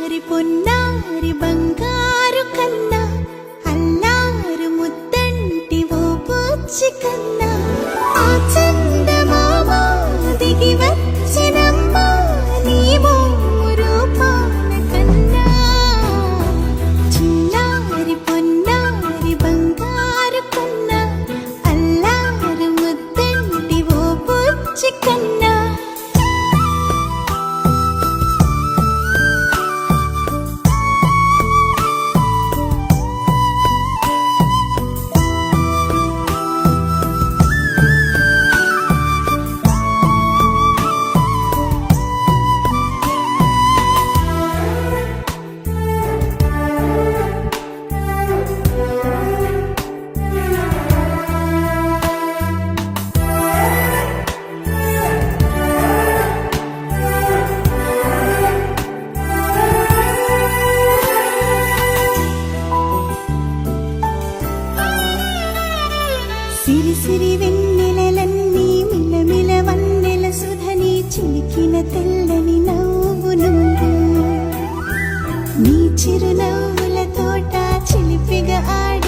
చిన్నారి పొన్నారి బంగారు కన్నా అల్లారు ముద్దంటి ఓ బుచ్చి కన్నా ఆ చందమామ దిగి వచ్చినమ్మా నీ రూపాల కన్నా చిన్నారి పొన్నారి బంగారు కన్నా అల్లారు ముద్దంటి ఓ బుచ్చి కన్నా సిరి సిరి వెన్నెలలన్నీ మిలమిల వన్నెల సుధని చిలికిన తెల్లని నవ్వు నువ్వు నీ చిరునవ్వుల తోట చిలిపిగా ఆడి